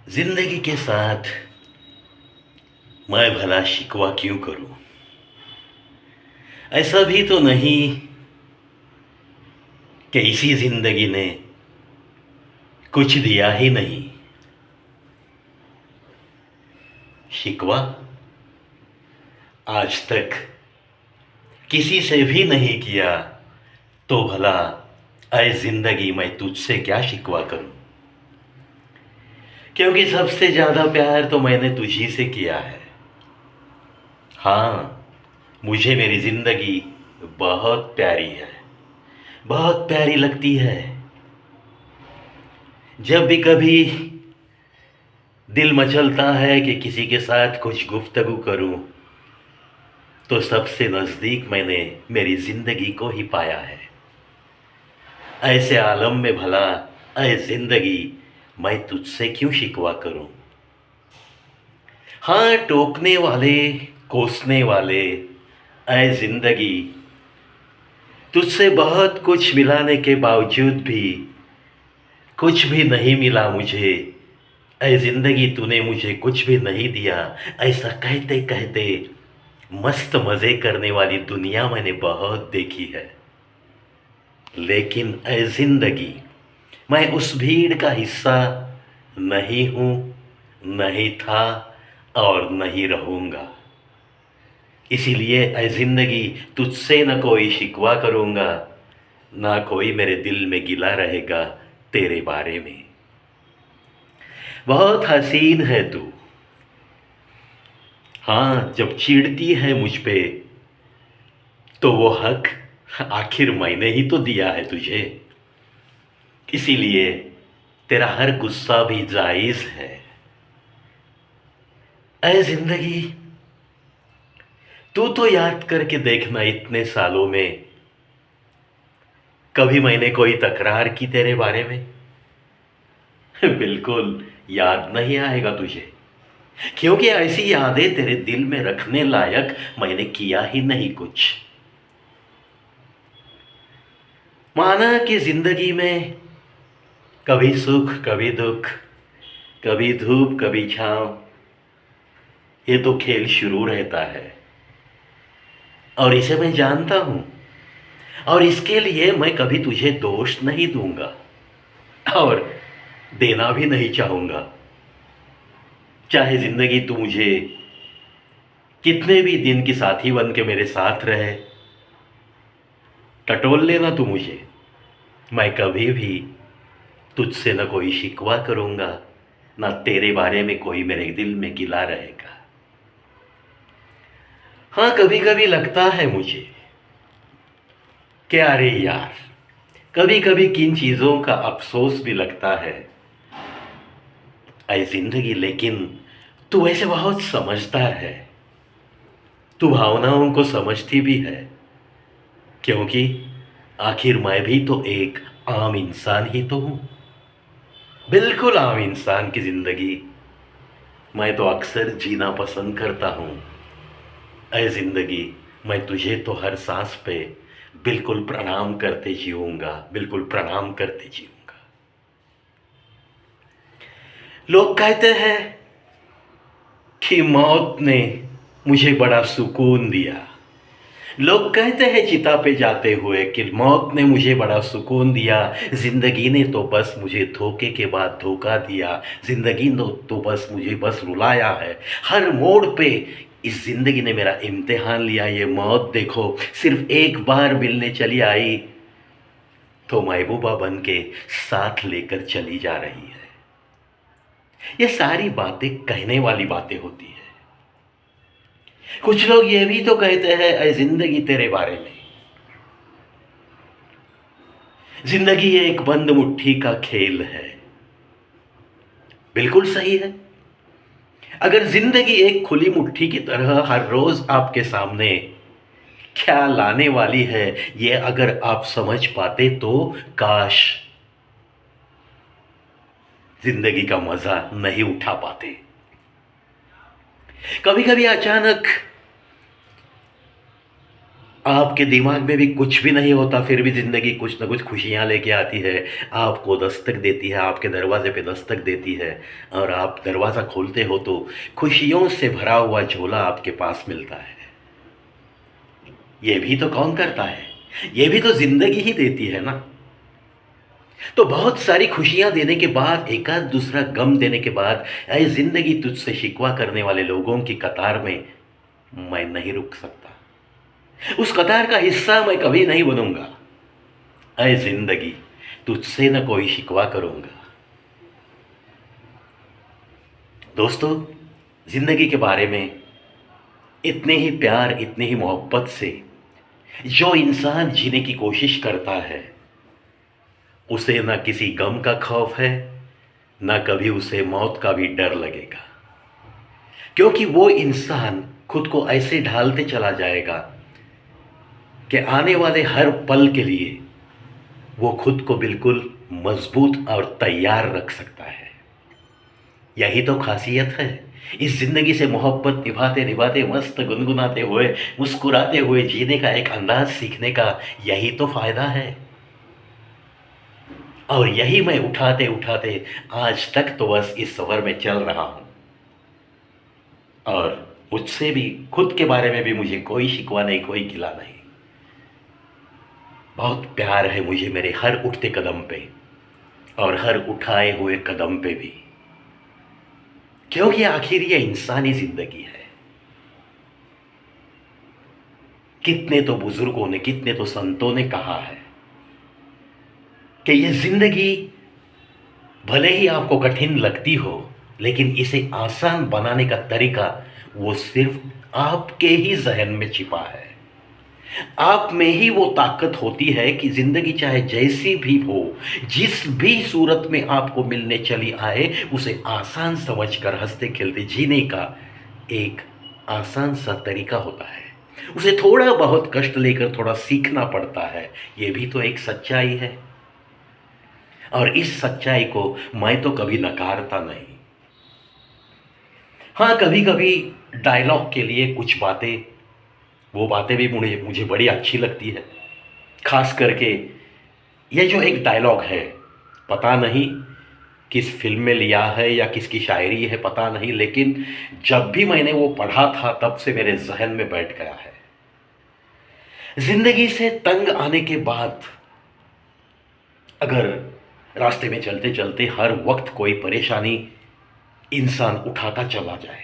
जिंदगी के साथ मैं भला शिकवा क्यों करूं। ऐसा भी तो नहीं कि इसी जिंदगी ने कुछ दिया ही नहीं। शिकवा आज तक किसी से भी नहीं किया, तो भला ऐ जिंदगी मैं तुझसे क्या शिकवा करूं। क्योंकि सबसे ज्यादा प्यार तो मैंने तुझी से किया है। हाँ, मुझे मेरी जिंदगी बहुत प्यारी है, बहुत प्यारी लगती है। जब भी कभी दिल मचलता है कि किसी के साथ कुछ गुफ्तगू करूं, तो सबसे नजदीक मैंने मेरी जिंदगी को ही पाया है। ऐसे आलम में भला ऐ जिंदगी मैं तुझसे क्यों शिकवा करूं। हाँ, टोकने वाले, कोसने वाले, ऐ जिंदगी तुझसे बहुत कुछ मिलाने के बावजूद भी कुछ भी नहीं मिला मुझे। ऐ जिंदगी तूने मुझे कुछ भी नहीं दिया। ऐसा कहते कहते मस्त मजे करने वाली दुनिया मैंने बहुत देखी है, लेकिन ऐ जिंदगी मैं उस भीड़ का हिस्सा नहीं हूं, नहीं था और नहीं रहूंगा। इसीलिए ऐ जिंदगी तुझसे न कोई शिकवा करूंगा, ना कोई मेरे दिल में गिला रहेगा तेरे बारे में। बहुत हसीन है तू। हाँ, जब चिढ़ती है मुझ पे तो वो हक आखिर मैंने ही तो दिया है तुझे। इसीलिए तेरा हर गुस्सा भी जायज है। ऐ जिंदगी तू तो याद करके देखना, इतने सालों में कभी मैंने कोई तकरार की तेरे बारे में? बिल्कुल याद नहीं आएगा तुझे, क्योंकि ऐसी यादें तेरे दिल में रखने लायक मैंने किया ही नहीं कुछ। माना कि जिंदगी में कभी सुख कभी दुख, कभी धूप कभी छांव, ये तो खेल शुरू रहता है और इसे मैं जानता हूं। और इसके लिए मैं कभी तुझे दोष नहीं दूंगा और देना भी नहीं चाहूंगा। चाहे जिंदगी तू मुझे कितने भी दिन की साथी बन के मेरे साथ रहे, टटोल लेना तू मुझे, मैं कभी भी तुझसे न कोई शिकवा करूंगा, ना तेरे बारे में कोई मेरे दिल में गिला रहेगा। हाँ, कभी कभी लगता है मुझे कि अरे यार, कभी कभी किन चीजों का अफसोस भी लगता है। ऐ जिंदगी लेकिन तू वैसे बहुत समझदार है, तू भावनाओं को समझती भी है, क्योंकि आखिर मैं भी तो एक आम इंसान ही तो हूं। बिल्कुल आम इंसान की जिंदगी मैं तो अक्सर जीना पसंद करता हूं। ऐ जिंदगी मैं तुझे तो हर सांस पे बिल्कुल प्रणाम करते जीऊंगा, बिल्कुल प्रणाम करते जीऊंगा। लोग कहते हैं कि मौत ने मुझे बड़ा सुकून दिया। लोग कहते हैं चिता पे जाते हुए कि मौत ने मुझे बड़ा सुकून दिया, जिंदगी ने तो बस मुझे धोखे के बाद धोखा दिया, जिंदगी ने तो बस मुझे बस रुलाया है। हर मोड़ पे इस जिंदगी ने मेरा इम्तिहान लिया। ये मौत देखो सिर्फ एक बार मिलने चली आई तो महबूबा बन के साथ लेकर चली जा रही है। ये सारी बातें कहने वाली बातें होती है। कुछ लोग ये भी तो कहते हैं ऐ जिंदगी तेरे बारे में, जिंदगी एक बंद मुट्ठी का खेल है। बिल्कुल सही है। अगर जिंदगी एक खुली मुट्ठी की तरह हर रोज आपके सामने क्या लाने वाली है, ये अगर आप समझ पाते तो काश जिंदगी का मजा नहीं उठा पाते। कभी कभी अचानक आपके दिमाग में भी कुछ भी नहीं होता, फिर भी ज़िंदगी कुछ ना कुछ खुशियाँ लेके आती है, आपको दस्तक देती है, आपके दरवाजे पे दस्तक देती है, और आप दरवाज़ा खोलते हो तो खुशियों से भरा हुआ झोला आपके पास मिलता है। ये भी तो कौन करता है? ये भी तो ज़िंदगी ही देती है ना। तो बहुत सारी खुशियाँ देने के बाद, एकाध दूसरा गम देने के बाद, ऐ ज़िंदगी तुझसे शिकवा करने वाले लोगों की कतार में मैं नहीं रुक सकता। उस कतार का हिस्सा मैं कभी नहीं बनूंगा। ऐ जिंदगी तुझसे न कोई शिकवा करूंगा। दोस्तों, जिंदगी के बारे में इतने ही प्यार, इतने ही मोहब्बत से जो इंसान जीने की कोशिश करता है, उसे न किसी गम का खौफ है, न कभी उसे मौत का भी डर लगेगा, क्योंकि वो इंसान खुद को ऐसे ढालते चला जाएगा कि आने वाले हर पल के लिए वो खुद को बिल्कुल मजबूत और तैयार रख सकता है। यही तो खासियत है इस जिंदगी से मोहब्बत निभाते निभाते, मस्त गुनगुनाते हुए, मुस्कुराते हुए जीने का एक अंदाज सीखने का। यही तो फायदा है, और यही मैं उठाते उठाते आज तक तो बस इस सफर में चल रहा हूं। और मुझसे भी, खुद के बारे में भी मुझे कोई शिकवा नहीं, कोई गिला नहीं। बहुत प्यार है मुझे मेरे हर उठते कदम पे और हर उठाए हुए कदम पे भी, क्योंकि आखिर ये इंसानी जिंदगी है। कितने तो बुजुर्गों ने, कितने तो संतों ने कहा है कि ये जिंदगी भले ही आपको कठिन लगती हो, लेकिन इसे आसान बनाने का तरीका वो सिर्फ आपके ही जहन में छिपा है। आप में ही वो ताकत होती है कि जिंदगी चाहे जैसी भी हो, जिस भी सूरत में आपको मिलने चली आए, उसे आसान समझकर हंसते खेलते जीने का एक आसान सा तरीका होता है। उसे थोड़ा बहुत कष्ट लेकर थोड़ा सीखना पड़ता है। ये भी तो एक सच्चाई है, और इस सच्चाई को मैं तो कभी नकारता नहीं। हाँ, कभी कभी डायलॉग के लिए कुछ बातें, वो बातें भी मुझे बड़ी अच्छी लगती है। खास करके ये जो एक डायलॉग है, पता नहीं किस फिल्म में लिया है या किसकी शायरी है, पता नहीं, लेकिन जब भी मैंने वो पढ़ा था तब से मेरे जहन में बैठ गया है। जिंदगी से तंग आने के बाद अगर रास्ते में चलते चलते हर वक्त कोई परेशानी इंसान उठाता चला जाए,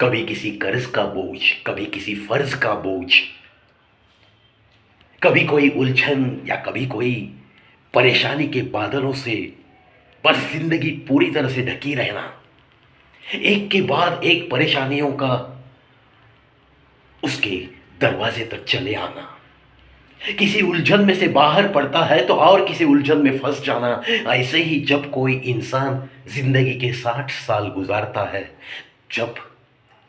कभी किसी कर्ज का बोझ, कभी किसी फर्ज का बोझ, कभी कोई उलझन या कभी कोई परेशानी के बादलों से बस जिंदगी पूरी तरह से ढकी रहना, एक के बाद एक परेशानियों का उसके दरवाजे तक चले आना, किसी उलझन में से बाहर पड़ता है तो और किसी उलझन में फंस जाना। ऐसे ही जब कोई इंसान जिंदगी के 60 साल गुजारता है, जब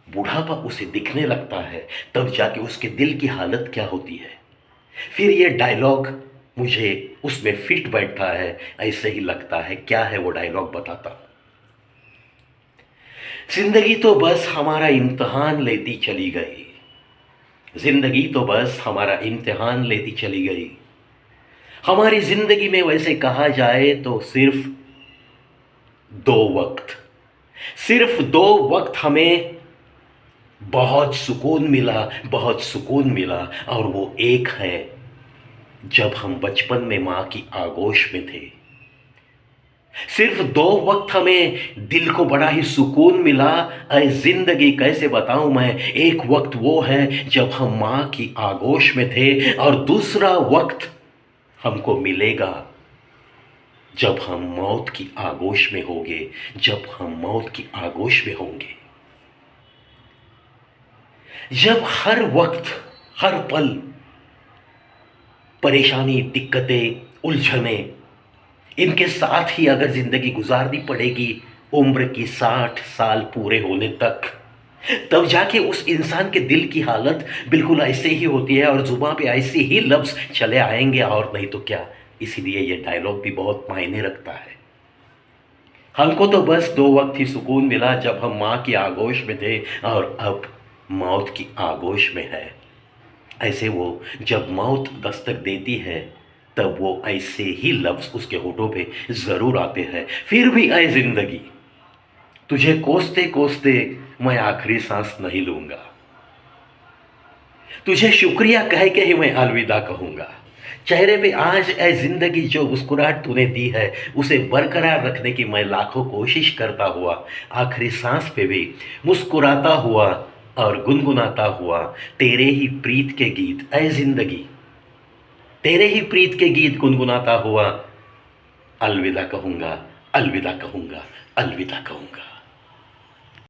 बुढ़ापा उसे दिखने लगता है, तब जाके उसके दिल की हालत क्या होती है। फिर ये डायलॉग मुझे उसमें फिट बैठता है, ऐसे ही लगता है। क्या है वो डायलॉग, बताता हूं। जिंदगी तो बस हमारा इम्तिहान लेती चली गई, जिंदगी तो बस हमारा इम्तिहान लेती चली गई। हमारी जिंदगी में वैसे कहा जाए तो सिर्फ 2 वक्त, सिर्फ 2 वक्त हमें बहुत सुकून मिला, बहुत सुकून मिला, और वो एक है जब हम बचपन में मां की आगोश में थे। सिर्फ 2 वक्त हमें दिल को बड़ा ही सुकून मिला। ऐ जिंदगी कैसे बताऊं मैं, एक वक्त वो है जब हम मां की आगोश में थे, और दूसरा वक्त हमको मिलेगा जब हम मौत की आगोश में होंगे, जब हम मौत की आगोश में होंगे। जब हर वक्त, हर पल परेशानी, दिक्कतें, उलझने, इनके साथ ही अगर जिंदगी गुजारनी पड़ेगी उम्र की 60 साल पूरे होने तक, तब जाके उस इंसान के दिल की हालत बिल्कुल ऐसे ही होती है, और जुबान पे ऐसे ही लफ्ज चले आएंगे, और नहीं तो क्या। इसीलिए ये डायलॉग भी बहुत मायने रखता है। हमको तो बस 2 वक्त ही सुकून मिला, जब हम माँ की आगोश में थे, और अब मौत की आगोश में है। ऐसे वो जब मौत दस्तक देती है तब वो ऐसे ही लफ्ज़ उसके होठों पे ज़रूर आते हैं, फिर भी ऐ ज़िंदगी तुझे कोसते कोसते मैं आखिरी सांस नहीं लूँगा, तुझे शुक्रिया कह के ही मैं अलविदा कहूँगा। चेहरे पे आज ऐ ज़िंदगी जो मुस्कुराहट तूने दी है उसे बरकरार रखने की मैं लाखों कोशिश करता हुआ आखिरी सांस पे भी मुस्कुराता हुआ और गुनगुनाता हुआ तेरे ही प्रीत के गीत ऐ ज़िंदगी, तेरे ही प्रीत के गीत गुनगुनाता हुआ अलविदा कहूँगा, अलविदा कहूँगा, अलविदा कहूँगा।